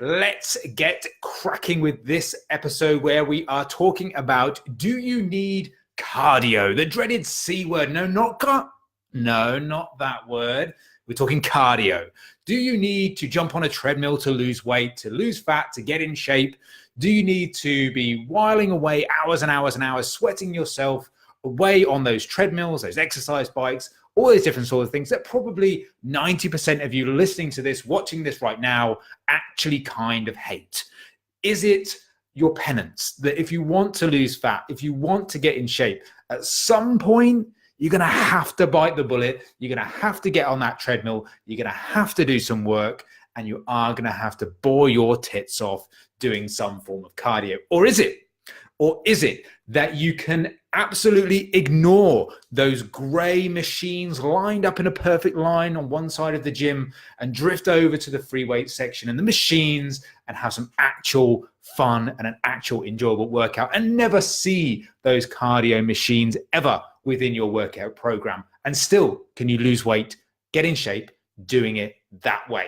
let's get cracking with this episode where we are talking about, do you need cardio? The dreaded C word. No, not that word. We're talking cardio. Do you need to jump on a treadmill to lose weight, to lose fat, to get in shape? Do you need to be whiling away hours and hours and hours, sweating yourself away on those treadmills, those exercise bikes, all these different sort of things that probably 90% of you listening to this, watching this right now, actually kind of hate? Is it your penance that if you want to lose fat, if you want to get in shape, at some point, you're going to have to bite the bullet, you're going to have to get on that treadmill, you're going to have to do some work, and you are going to have to bore your tits off doing some form of cardio? Or is it that you can absolutely ignore those gray machines lined up in a perfect line on one side of the gym and drift over to the free weight section and the machines and have some actual fun and an actual enjoyable workout and never see those cardio machines ever within your workout program? And still, can you lose weight, get in shape, doing it that way?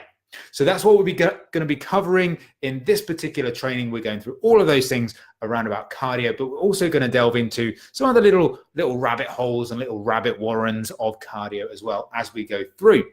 So that's what we're going to be covering in this particular training. We're going through all of those things around about cardio, but we're also going to delve into some other little rabbit holes and little rabbit warrens of cardio as well as we go through.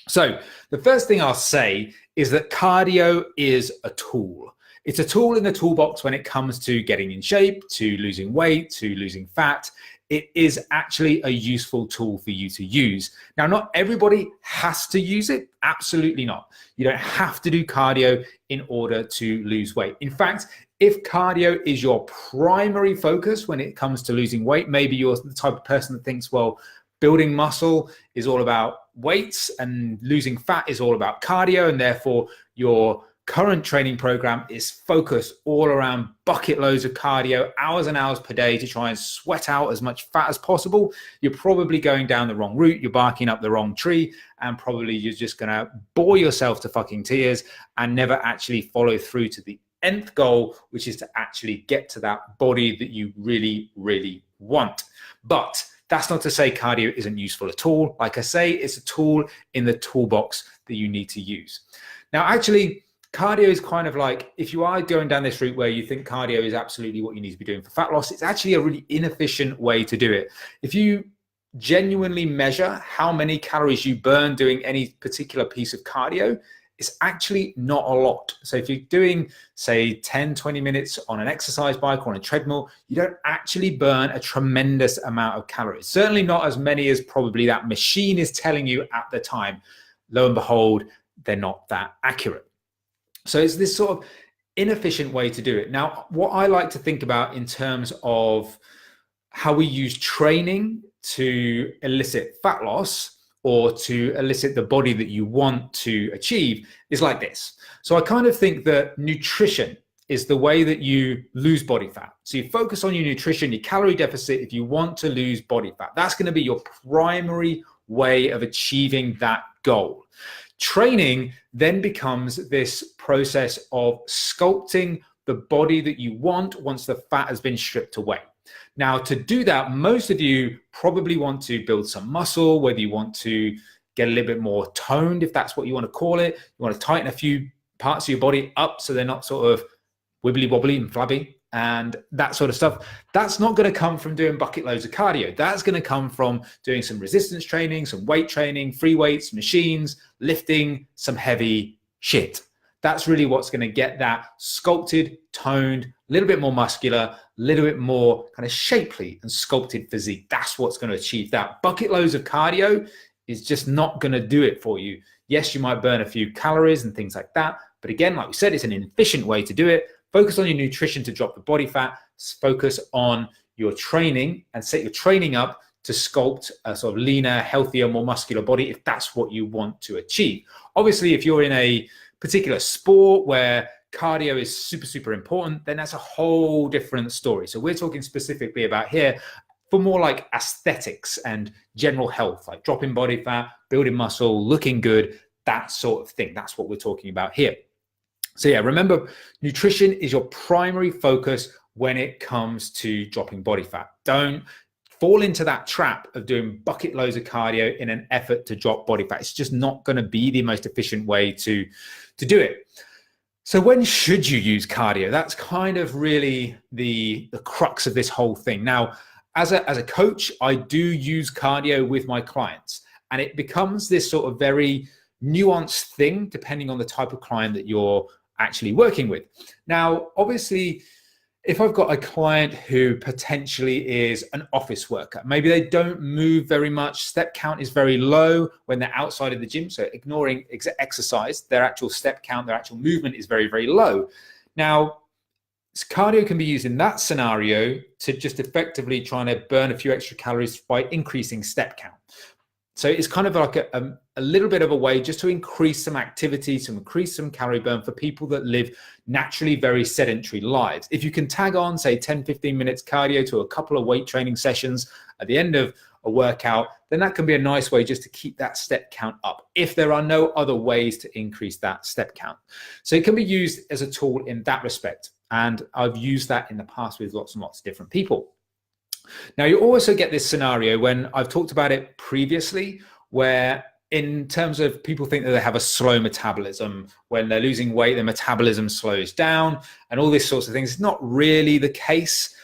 So the first thing I'll say is that cardio is a tool. It's a tool in the toolbox when it comes to getting in shape, to losing weight, to losing fat. It is actually a useful tool for you to use. Now, not everybody has to use it. Absolutely not. You don't have to do cardio in order to lose weight. In fact, if cardio is your primary focus when it comes to losing weight, maybe you're the type of person that thinks, well, building muscle is all about weights and losing fat is all about cardio, and therefore your current training program is focused all around bucket loads of cardio, hours and hours per day to try and sweat out as much fat as possible, you're probably going down the wrong route, you're barking up the wrong tree, and probably you're just going to bore yourself to fucking tears and never actually follow through to the nth goal, which is to actually get to that body that you really, really want. But that's not to say cardio isn't useful at all. Like I say, it's a tool in the toolbox that you need to use. Now, actually, cardio is kind of like, if you are going down this route where you think cardio is absolutely what you need to be doing for fat loss, it's actually a really inefficient way to do it. If you genuinely measure how many calories you burn doing any particular piece of cardio, it's actually not a lot. So if you're doing, say, 10, 20 minutes on an exercise bike or on a treadmill, you don't actually burn a tremendous amount of calories. Certainly not as many as probably that machine is telling you at the time. Lo and behold, they're not that accurate. So it's this sort of inefficient way to do it. Now, what I like to think about in terms of how we use training to elicit fat loss or to elicit the body that you want to achieve is like this. So I kind of think that nutrition is the way that you lose body fat. So you focus on your nutrition, your calorie deficit, if you want to lose body fat. That's going to be your primary way of achieving that goal. Training then becomes this process of sculpting the body that you want once the fat has been stripped away. Now, to do that, most of you probably want to build some muscle, whether you want to get a little bit more toned, if that's what you want to call it. You want to tighten a few parts of your body up so they're not sort of wibbly wobbly and flabby and that sort of stuff. That's not going to come from doing bucket loads of cardio. That's going to come from doing some resistance training, some weight training, free weights, machines, lifting some heavy shit. That's really what's going to get that sculpted, toned, a little bit more muscular, a little bit more kind of shapely and sculpted physique. That's what's going to achieve that. Bucket loads of cardio is just not going to do it for you. Yes, you might burn a few calories and things like that. But again, like we said, it's an inefficient way to do it. Focus on your nutrition to drop the body fat. Focus on your training and set your training up to sculpt a sort of leaner, healthier, more muscular body if that's what you want to achieve. Obviously, if you're in a particular sport where cardio is super, super important, then that's a whole different story. So we're talking specifically about here for more like aesthetics and general health, like dropping body fat, building muscle, looking good, that sort of thing. That's what we're talking about here. So yeah, remember, nutrition is your primary focus when it comes to dropping body fat. Don't fall into that trap of doing bucket loads of cardio in an effort to drop body fat. It's just not going to be the most efficient way to do it. So when should you use cardio? That's kind of really the crux of this whole thing. Now, as a coach, I do use cardio with my clients, and it becomes this sort of very nuanced thing depending on the type of client that you're actually working with. Now, obviously, if I've got a client who potentially is an office worker, maybe they don't move very much, step count is very low when they're outside of the gym, so ignoring exercise, their actual step count, their actual movement is very, very low. Now, cardio can be used in that scenario to just effectively trying to burn a few extra calories by increasing step count. So it's kind of like a little bit of a way just to increase some activity, to increase some calorie burn for people that live naturally very sedentary lives. If you can tag on, say, 10, 15 minutes cardio to a couple of weight training sessions at the end of a workout, then that can be a nice way just to keep that step count up if there are no other ways to increase that step count. So it can be used as a tool in that respect. And I've used that in the past with lots and lots of different people. Now, you also get this scenario when I've talked about it previously, where in terms of people think that they have a slow metabolism, when they're losing weight, their metabolism slows down and all these sorts of things. It's not really the case.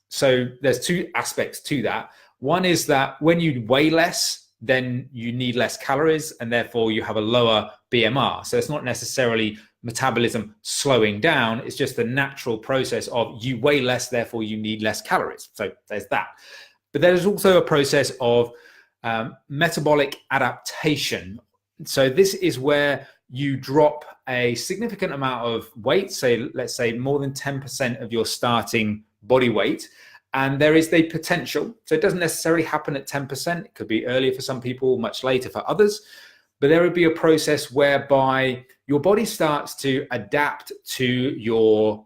So there's two aspects to that. One is that when you weigh less, then you need less calories and therefore you have a lower BMR. So it's not necessarily metabolism slowing down. It's just the natural process of you weigh less, therefore you need less calories. So there's that. But there's also a process of metabolic adaptation. So this is where you drop a significant amount of weight, say, let's say more than 10% of your starting body weight. And there is the potential. So it doesn't necessarily happen at 10%. It could be earlier for some people, much later for others. But there would be a process whereby your body starts to adapt to your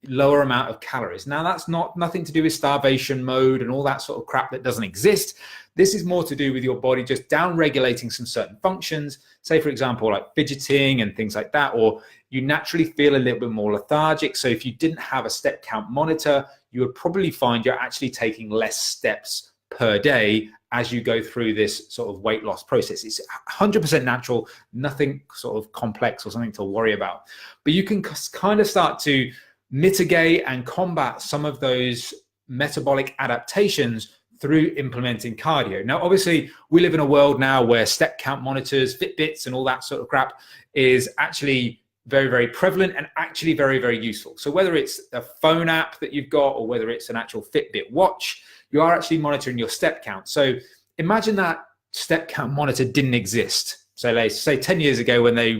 lower amount of calories. Now, that's nothing to do with starvation mode and all that sort of crap that doesn't exist. This is more to do with your body just down regulating some certain functions, say, for example, like fidgeting and things like that, or you naturally feel a little bit more lethargic. So if you didn't have a step count monitor, you would probably find you're actually taking less steps per day as you go through this sort of weight loss process. It's 100% natural, nothing sort of complex or something to worry about. But you can kind of start to mitigate and combat some of those metabolic adaptations through implementing cardio. Now, obviously, we live in a world now where step count monitors, Fitbits, and all that sort of crap is actually very, very prevalent and actually very, very useful. So whether it's a phone app that you've got or whether it's an actual Fitbit watch, you are actually monitoring your step count. So imagine that step count monitor didn't exist. So let's say 10 years ago when they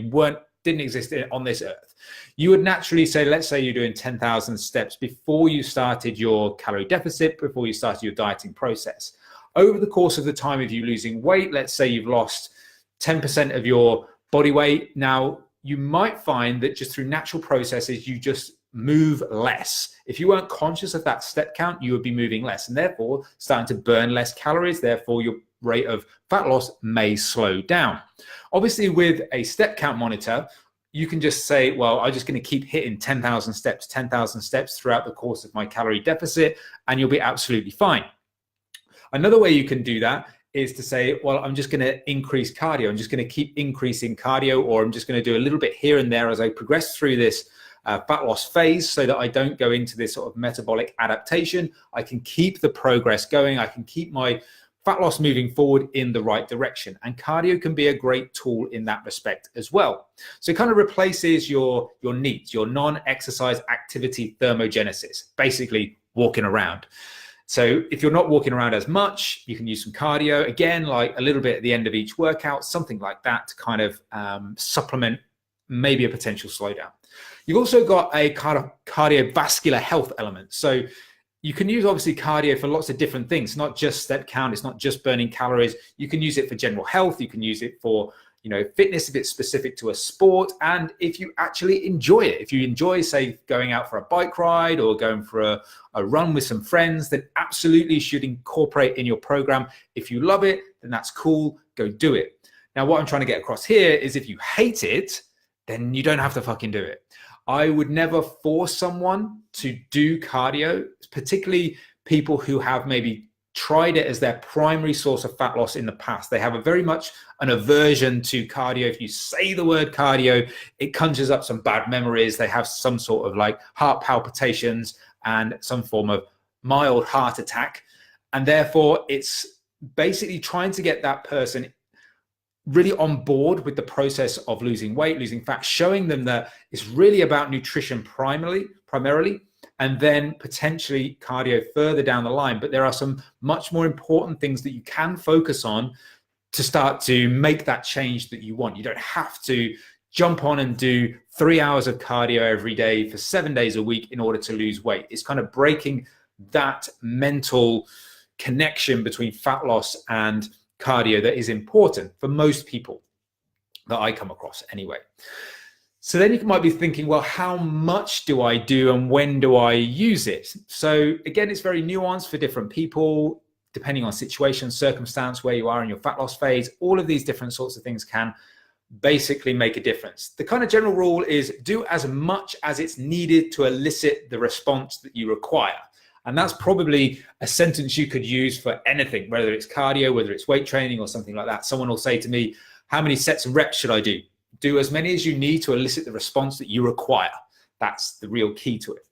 didn't exist on this earth. You would naturally say, let's say you're doing 10,000 steps before you started your calorie deficit, before you started your dieting process. Over the course of the time of you losing weight, let's say you've lost 10% of your body weight. Now, you might find that just through natural processes, you just move less. If you weren't conscious of that step count, you would be moving less and therefore starting to burn less calories. Therefore, your rate of fat loss may slow down. Obviously, with a step count monitor, you can just say, well, I'm just going to keep hitting 10,000 steps throughout the course of my calorie deficit, and you'll be absolutely fine. Another way you can do that is to say, well, I'm just going to increase cardio. I'm just going to keep increasing cardio, or I'm just going to do a little bit here and there as I progress through this fat loss phase so that I don't go into this sort of metabolic adaptation. I can keep the progress going. I can keep my fat loss moving forward in the right direction. And cardio can be a great tool in that respect as well. So it kind of replaces your needs, your non-exercise activity thermogenesis, basically walking around. So if you're not walking around as much, you can use some cardio, again, like a little bit at the end of each workout, something like that to kind of supplement maybe a potential slowdown. You've also got a kind of cardiovascular health element. So you can use obviously cardio for lots of different things, not just step count. It's not just burning calories. You can use it for general health. You can use it for, fitness if it's specific to a sport. And if you actually enjoy it, if you enjoy, say, going out for a bike ride or going for a run with some friends, then absolutely should incorporate in your program. If you love it, then that's cool. Go do it. Now, what I'm trying to get across here is if you hate it, then you don't have to fucking do it. I would never force someone to do cardio, particularly people who have maybe tried it as their primary source of fat loss in the past. They have a very much an aversion to cardio. If you say the word cardio, it conjures up some bad memories. They have some sort of like heart palpitations and some form of mild heart attack. And therefore, it's basically trying to get that person really on board with the process of losing weight, losing fat, showing them that it's really about nutrition primarily, and then potentially cardio further down the line. But there are some much more important things that you can focus on to start to make that change that you want. You don't have to jump on and do 3 hours of cardio every day for 7 days a week in order to lose weight. It's kind of breaking that mental connection between fat loss and cardio that is important for most people that I come across anyway. So then you might be thinking, well, how much do I do and when do I use it? So again, it's very nuanced for different people, depending on situation, circumstance, where you are in your fat loss phase. All of these different sorts of things can basically make a difference. The kind of general rule is do as much as it's needed to elicit the response that you require. And that's probably a sentence you could use for anything, whether it's cardio, whether it's weight training or something like that. Someone will say to me, how many sets and reps should I do? Do as many as you need to elicit the response that you require. That's the real key to it.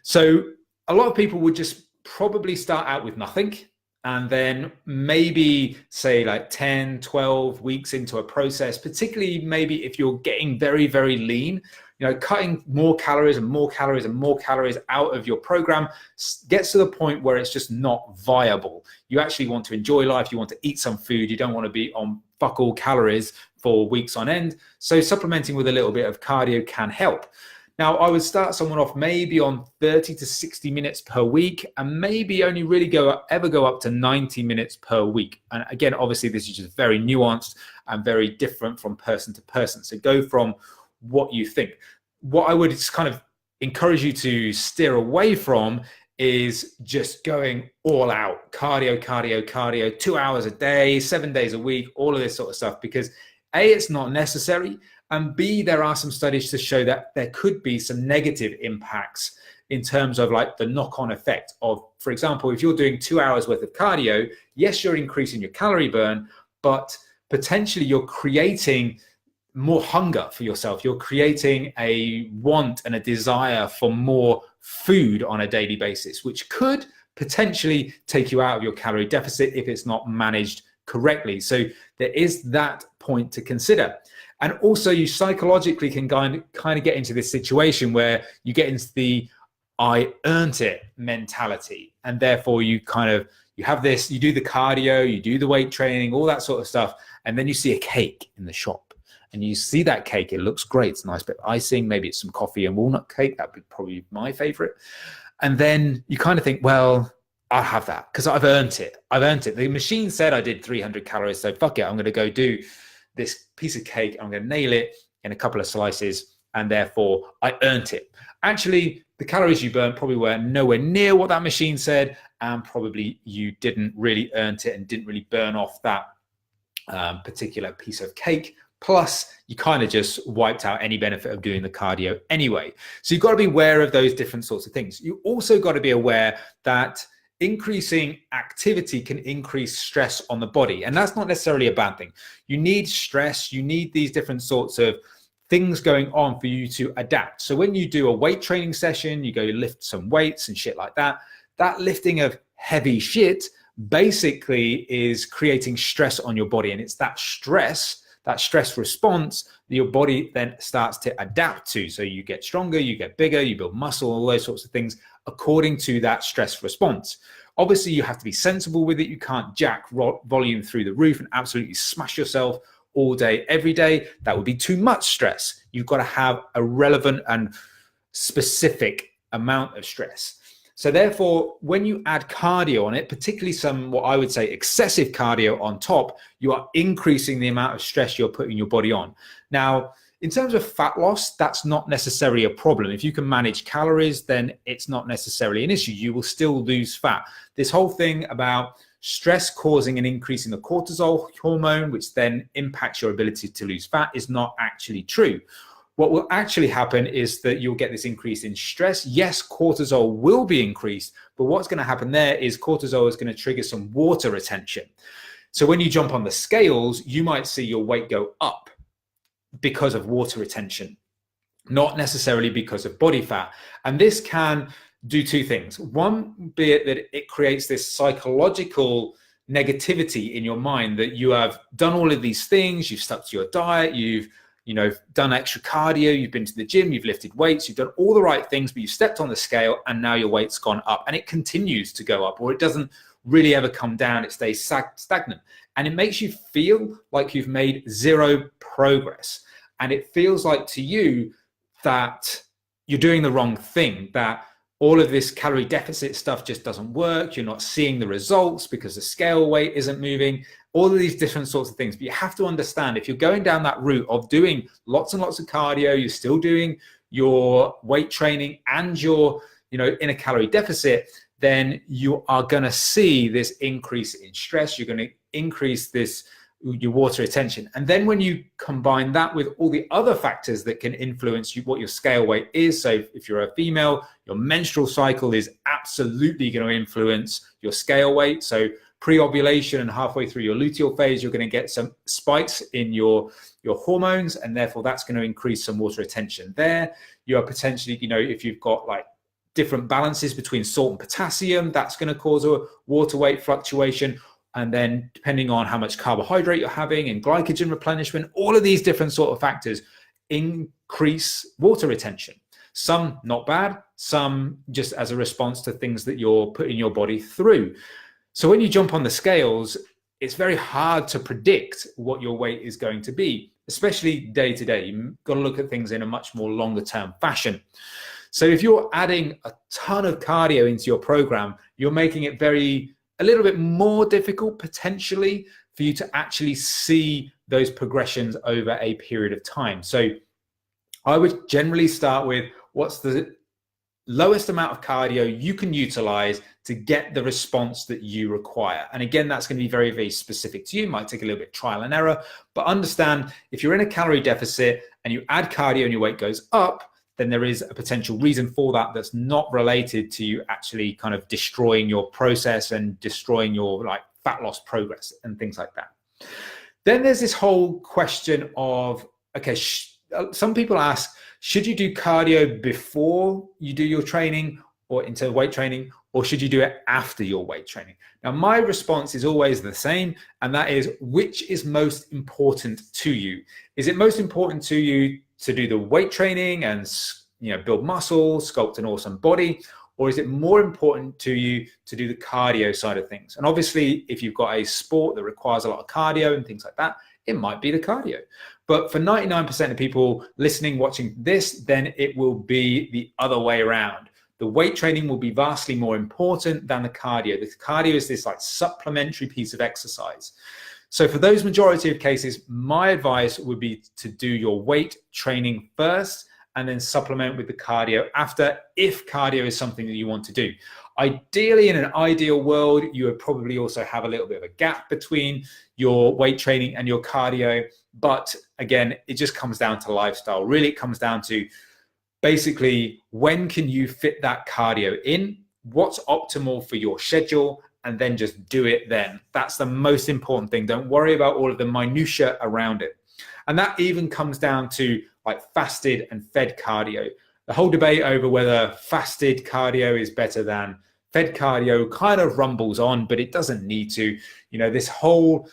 So a lot of people would just probably start out with nothing. And then maybe say like 10, 12 weeks into a process, particularly maybe if you're getting very, very lean, cutting more calories and more calories and more calories out of your program gets to the point where it's just not viable. You actually want to enjoy life. You want to eat some food. You don't want to be on fuck all calories for weeks on end. So supplementing with a little bit of cardio can help. Now, I would start someone off maybe on 30 to 60 minutes per week, and maybe only really ever go up to 90 minutes per week. And again, obviously, this is just very nuanced and very different from person to person. So go from what you think. What I would just kind of encourage you to steer away from is just going all out, cardio, 2 hours a day, 7 days a week, all of this sort of stuff, because A, it's not necessary, and B, there are some studies to show that there could be some negative impacts in terms of like the knock-on effect of, for example, if you're doing 2 hours worth of cardio, yes, you're increasing your calorie burn, but potentially you're creating more hunger for yourself. You're creating a want and a desire for more food on a daily basis, which could potentially take you out of your calorie deficit if it's not managed correctly. So there is that point to consider. And also you psychologically can kind of get into this situation where you get into the I earned it mentality. And therefore you have this, you do the cardio, you do the weight training, all that sort of stuff. And then you see a cake in the shop. And you see that cake, it looks great. It's a nice bit of icing, maybe it's some coffee and walnut cake. That would probably be my favorite. And then you kind of think, well, I'll have that because I've earned it. The machine said I did 300 calories, so fuck it. I'm going to go do this piece of cake. I'm going to nail it in a couple of slices, and therefore I earned it. Actually, the calories you burned probably were nowhere near what that machine said, and probably you didn't really earn it and didn't really burn off that particular piece of cake. Plus, you kind of just wiped out any benefit of doing the cardio anyway. So you've got to be aware of those different sorts of things. You also got to be aware that increasing activity can increase stress on the body. And that's not necessarily a bad thing. You need stress. You need these different sorts of things going on for you to adapt. So when you do a weight training session, you go lift some weights and shit like that, that lifting of heavy shit basically is creating stress on your body. And it's that stress response that your body then starts to adapt to. So you get stronger, you get bigger, you build muscle, all those sorts of things according to that stress response. Obviously, you have to be sensible with it. You can't jack volume through the roof and absolutely smash yourself all day, every day. That would be too much stress. You've got to have a relevant and specific amount of stress. So therefore, when you add cardio on it, particularly some, what I would say, excessive cardio on top, you are increasing the amount of stress you're putting your body on. Now, in terms of fat loss, that's not necessarily a problem. If you can manage calories, then it's not necessarily an issue. You will still lose fat. This whole thing about stress causing an increase in the cortisol hormone, which then impacts your ability to lose fat, is not actually true. what will actually happen is that you'll get this increase in stress. Yes, cortisol will be increased, but what's going to happen there is cortisol is going to trigger some water retention. So when you jump on the scales, you might see your weight go up because of water retention, not necessarily because of body fat. And this can do two things. One, be it that it creates this psychological negativity in your mind that you have done all of these things, you've stuck to your diet, you've done extra cardio, you've been to the gym, you've lifted weights, you've done all the right things, but you've stepped on the scale and now your weight's gone up, and it continues to go up, or it doesn't really ever come down, it stays stagnant. And it makes you feel like you've made zero progress. And it feels like to you that you're doing the wrong thing, that all of this calorie deficit stuff just doesn't work. You're not seeing the results because the scale weight isn't moving, all of these different sorts of things. But you have to understand, if you're going down that route of doing lots and lots of cardio, you're still doing your weight training and you're, in a calorie deficit, then you are going to see this increase in stress. You're going to increase your water retention. And then when you combine that with all the other factors that can influence what your scale weight is, so if you're a female, your menstrual cycle is absolutely going to influence your scale weight. So pre-ovulation and halfway through your luteal phase, you're going to get some spikes in your hormones, and therefore that's going to increase some water retention there. You are potentially, if you've got like different balances between salt and potassium, that's going to cause a water weight fluctuation. And then depending on how much carbohydrate you're having and glycogen replenishment, all of these different sort of factors increase water retention. Some not bad, some just as a response to things that you're putting your body through. So when you jump on the scales, it's very hard to predict what your weight is going to be, especially day to day. You've got to look at things in a much more longer term fashion. So if you're adding a ton of cardio into your program, you're making it a little bit more difficult potentially for you to actually see those progressions over a period of time. So I would generally start with what's the lowest amount of cardio you can utilize to get the response that you require. And again, that's going to be very, very specific to you. It might take a little bit of trial and error, but understand if you're in a calorie deficit and you add cardio and your weight goes up, then there is a potential reason for that that's not related to you actually kind of destroying your process and destroying your like fat loss progress and things like that. Then there's this whole question of, okay, some people ask, should you do cardio before you do your training or into weight training, or should you do it after your weight training? Now, my response is always the same, and that is, which is most important to you? Is it most important to you to do the weight training and build muscle, sculpt an awesome body, or is it more important to you to do the cardio side of things? And obviously, if you've got a sport that requires a lot of cardio and things like that, it might be the cardio. But for 99% of people listening, watching this, then it will be the other way around. The weight training will be vastly more important than the cardio. The cardio is this like supplementary piece of exercise. So for those majority of cases, my advice would be to do your weight training first and then supplement with the cardio after, if cardio is something that you want to do. Ideally, in an ideal world, you would probably also have a little bit of a gap between your weight training and your cardio. But again, it just comes down to lifestyle. Really, it comes down to basically, when can you fit that cardio in? What's optimal for your schedule? And then just do it then. That's the most important thing. Don't worry about all of the minutiae around it. And that even comes down to like fasted and fed cardio. The whole debate over whether fasted cardio is better than fed cardio kind of rumbles on, but it doesn't need to. This whole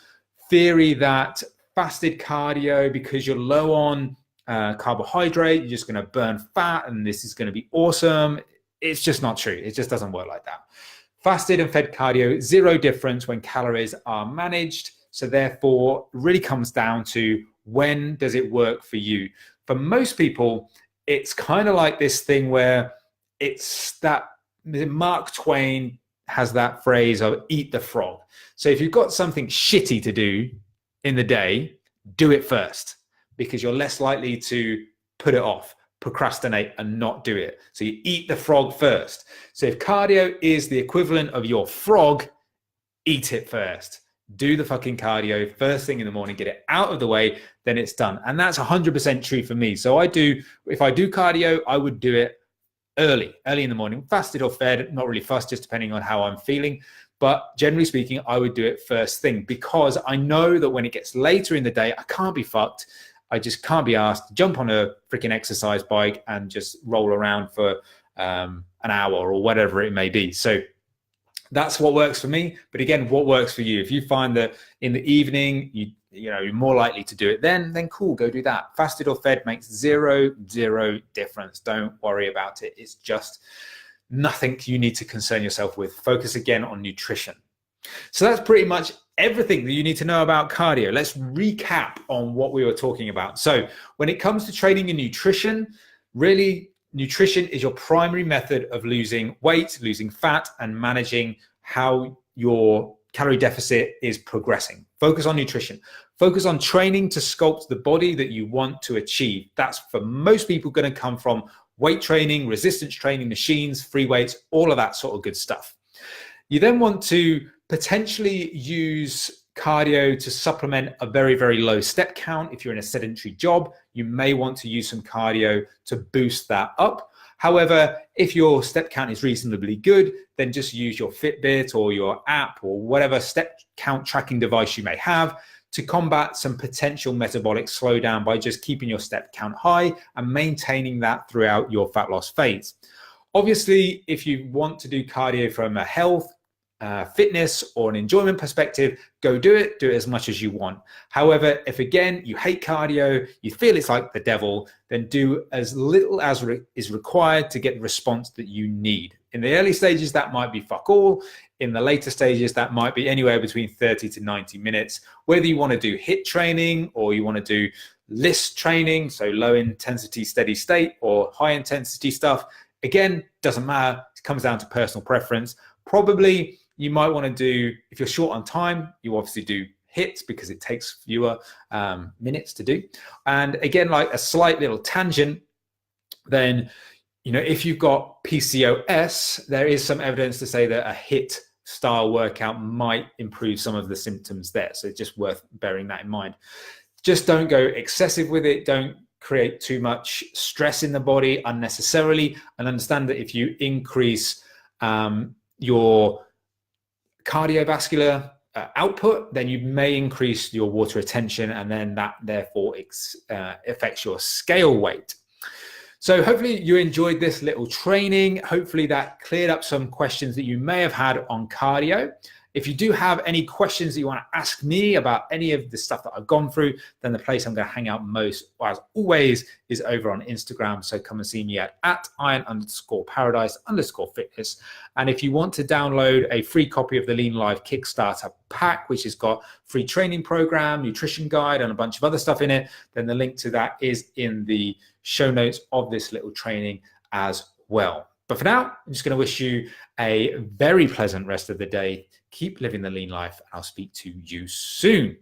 theory that fasted cardio, because you're low on carbohydrate, you're just going to burn fat and this is going to be awesome. It's just not true. It just doesn't work like that. Fasted and fed cardio, zero difference when calories are managed. So therefore, it really comes down to, when does it work for you? For most people, it's kind of like this thing where it's that Mark Twain has that phrase of eat the frog. So if you've got something shitty to do in the day, do it first, because you're less likely to put it off, procrastinate and not do it. So you eat the frog first. So if cardio is the equivalent of your frog, eat it first. do the fucking cardio first thing in the morning, get it out of the way, then it's done. And that's 100% true for me. So if I do cardio, I would do it early in the morning, fasted or fed, not really fussed, just depending on how I'm feeling. But generally speaking, I would do it first thing, because I know that when it gets later in the day, I can't be fucked. I just can't be asked to jump on a freaking exercise bike and just roll around for an hour or whatever it may be. So that's what works for me. But again, what works for you? If you find that in the evening, you're more likely to do it then cool, go do that. Fasted or fed makes zero difference. Don't worry about it. It's just nothing you need to concern yourself with. Focus again on nutrition. So that's pretty much everything that you need to know about cardio. Let's recap on what we were talking about. So when it comes to training and nutrition, really, nutrition is your primary method of losing weight, losing fat, and managing how your calorie deficit is progressing. Focus on nutrition. Focus on training to sculpt the body that you want to achieve. That's for most people going to come from weight training, resistance training, machines, free weights, all of that sort of good stuff. You then want to potentially use cardio to supplement a very low step count. If you're in a sedentary job, you may want to use some cardio to boost that up. However, if your step count is reasonably good, then just use your Fitbit or your app or whatever step count tracking device you may have to combat some potential metabolic slowdown by just keeping your step count high and maintaining that throughout your fat loss phase. Obviously, if you want to do cardio from a health, fitness or an enjoyment perspective, go do it as much as you want. However, if again you hate cardio, you feel it's like the devil, then do as little as is required to get the response that you need. In the early stages, that might be fuck all. In the later stages, that might be anywhere between 30 to 90 minutes. Whether you want to do HIIT training or you want to do LIST training, so low intensity steady state, or high intensity stuff, again, doesn't matter. It comes down to personal preference. Probably you might want to do, if you're short on time, you obviously do HIIT because it takes fewer minutes to do. And again, like a slight little tangent, then, if you've got PCOS, there is some evidence to say that a HIIT style workout might improve some of the symptoms there. So it's just worth bearing that in mind. Just don't go excessive with it. Don't create too much stress in the body unnecessarily, and understand that if you increase your cardiovascular output, then you may increase your water retention, and then that therefore affects your scale weight. So hopefully you enjoyed this little training. Hopefully that cleared up some questions that you may have had on cardio. If you do have any questions that you want to ask me about any of the stuff that I've gone through, then the place I'm going to hang out most, as always, is over on Instagram. So come and see me at iron_paradise_fitness. And if you want to download a free copy of the Lean Life Kickstarter Pack, which has got free training program, nutrition guide, and a bunch of other stuff in it, then the link to that is in the show notes of this little training as well. But for now, I'm just going to wish you a very pleasant rest of the day. Keep living the lean life, and I'll speak to you soon.